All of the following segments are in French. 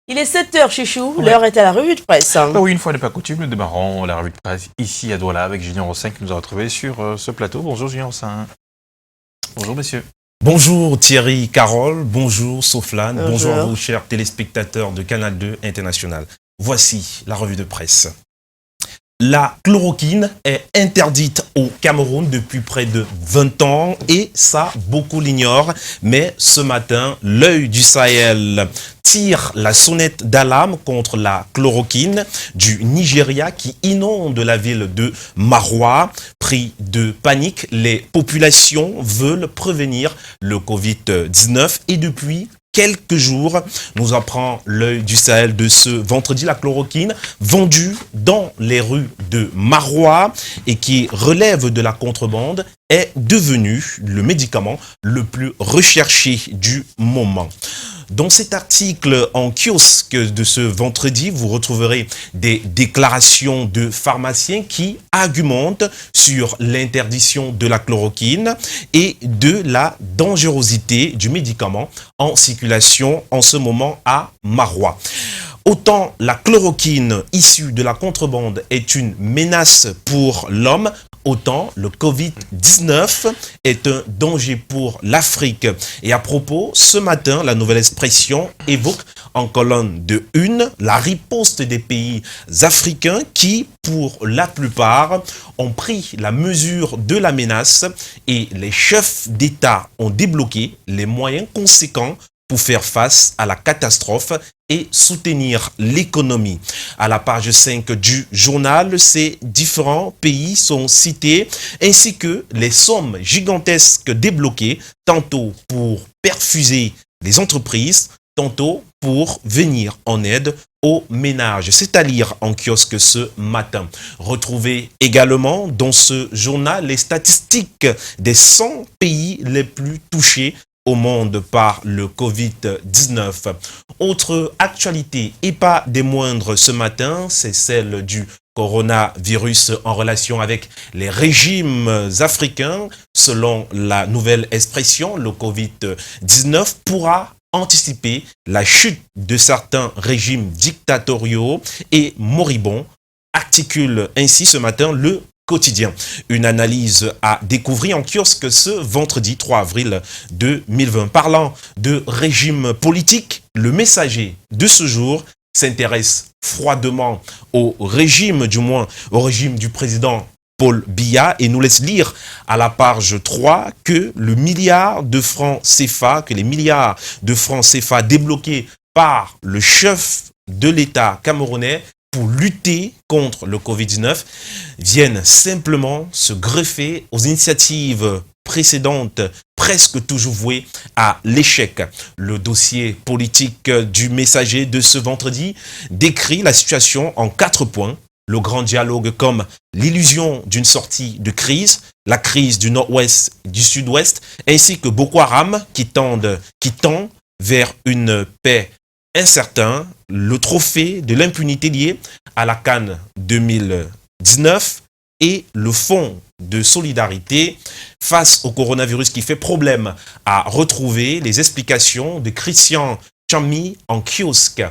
Il est 7h, Chichou, Ouais. l'heure est à la revue de presse. Ah oui, une fois n'est pas coutume, nous démarrons la revue de presse ici à Douala avec Junior Rossin qui nous a retrouvés sur ce plateau. Bonjour Junior Rossin. Bonjour messieurs. Bonjour Thierry, Carole, bonjour Soflane, bonjour à Bonjour. vous chers téléspectateurs de Canal 2 International. Voici la revue de presse. La chloroquine est interdite au Cameroun depuis près de 20 ans et ça, beaucoup l'ignorent. Mais ce matin, l'œil du Sahel tire la sonnette d'alarme contre la chloroquine du Nigeria qui inonde la ville de Maroua. Pris de panique, les populations veulent prévenir le Covid-19 et depuis quelques jours, nous apprend l'œil du Sahel de ce vendredi, la chloroquine vendue dans les rues de Maroua et qui relève de la contrebande est devenue le médicament le plus recherché du moment. Dans cet article en kiosque de ce vendredi, vous retrouverez des déclarations de pharmaciens qui argumentent sur l'interdiction de la chloroquine et de la dangerosité du médicament en circulation en ce moment à Maroua. Autant la chloroquine issue de la contrebande est une menace pour l'homme, autant le Covid-19 est un danger pour l'Afrique. Et à propos, ce matin, la Nouvelle Expression évoque en colonne de une la riposte des pays africains qui, pour la plupart, ont pris la mesure de la menace et les chefs d'État ont débloqué les moyens conséquents pour faire face à la catastrophe et soutenir l'économie. À la page 5 du journal, ces différents pays sont cités, ainsi que les sommes gigantesques débloquées, tantôt pour perfuser les entreprises, tantôt pour venir en aide aux ménages. C'est à lire en kiosque ce matin. Retrouvez également dans ce journal les statistiques des 100 pays les plus touchés au monde par le Covid-19. Autre actualité et pas des moindres ce matin, c'est celle du coronavirus en relation avec les régimes africains. Selon la Nouvelle Expression, le Covid-19 pourra anticiper la chute de certains régimes dictatoriaux et moribonds, articule ainsi ce matin le Quotidien. Une analyse à découvrir en kiosque ce vendredi 3 avril 2020. Parlant de régime politique, le Messager de ce jour s'intéresse froidement au régime, du moins au régime du président Paul Biya et nous laisse lire à la page 3 que le milliard de francs CFA, que les milliards de francs CFA débloqués par le chef de l'État camerounais pour lutter contre le Covid-19 viennent simplement se greffer aux initiatives précédentes, presque toujours vouées à l'échec. Le dossier politique du Messager de ce vendredi décrit la situation en 4 points. Le grand dialogue comme l'illusion d'une sortie de crise, la crise du nord-ouest, du sud-ouest, ainsi que Boko Haram qui tend vers une paix incertain, le trophée de l'impunité lié à la CAN 2019 et le fonds de solidarité face au coronavirus qui fait problème à retrouver les explications de Christian Chammy en kiosque.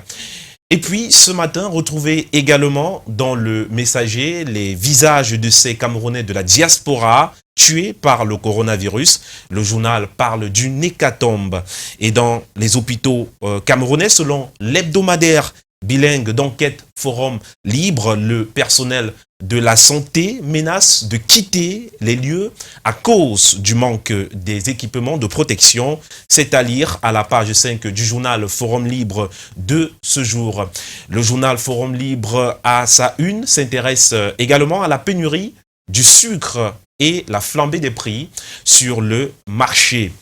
Et puis, ce matin, retrouvez également dans le Messager les visages de ces Camerounais de la diaspora tués par le coronavirus. Le journal parle d'une hécatombe. Et dans les hôpitaux camerounais, selon l'hebdomadaire bilingue d'enquête Forum Libre, le personnel de la santé menace de quitter les lieux à cause du manque des équipements de protection. C'est à lire à la page 5 du journal Forum Libre de ce jour. Le journal Forum Libre, à sa une, s'intéresse également à la pénurie du sucre et la flambée des prix sur le marché.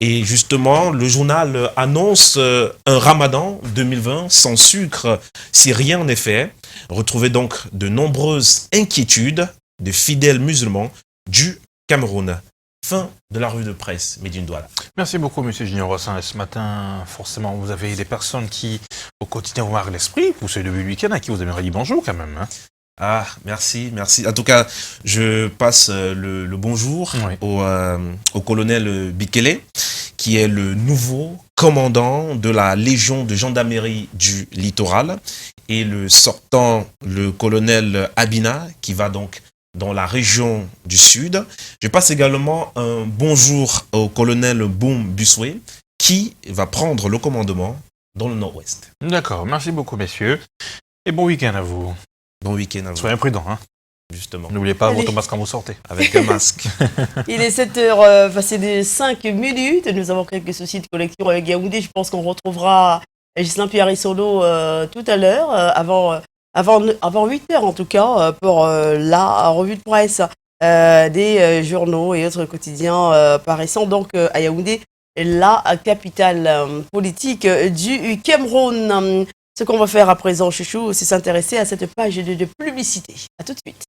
Et justement, le journal annonce un Ramadan 2020 sans sucre si rien n'est fait. Retrouvez donc de nombreuses inquiétudes de fidèles musulmans du Cameroun. Fin de la revue de presse, Médine Douala. Merci beaucoup monsieur Junior Rossin. Ce matin, forcément, vous avez des personnes qui, au quotidien, vous marquent l'esprit. Vous savez, depuis le week-end, à qui vous aimeriez dire bonjour quand même. Hein. Ah, merci. En tout cas, je passe le bonjour Oui. au colonel Bikele, qui est le nouveau commandant de la Légion de gendarmerie du littoral, et le sortant, le colonel Abina, qui va donc dans la région du Sud. Je passe également un bonjour au colonel Boum Buswé, qui va prendre le commandement dans le Nord-Ouest. D'accord, merci beaucoup, messieurs. Et bon week-end à vous. Bon week-end à vous. Soyez prudents, hein. Justement. N'oubliez pas Allez. votre masque quand vous sortez. Avec un masque. Il est 7h passé de 5 minutes. Nous avons quelques soucis de connexion avec Yaoundé. Je pense qu'on retrouvera Ghislain Pierre-Solo tout à l'heure, avant 8h en tout cas, pour la revue de presse des journaux et autres quotidiens paraissant donc à Yaoundé, la capitale politique du Cameroun. Ce qu'on va faire à présent, Chouchou, c'est s'intéresser à cette page de publicité. À tout de suite.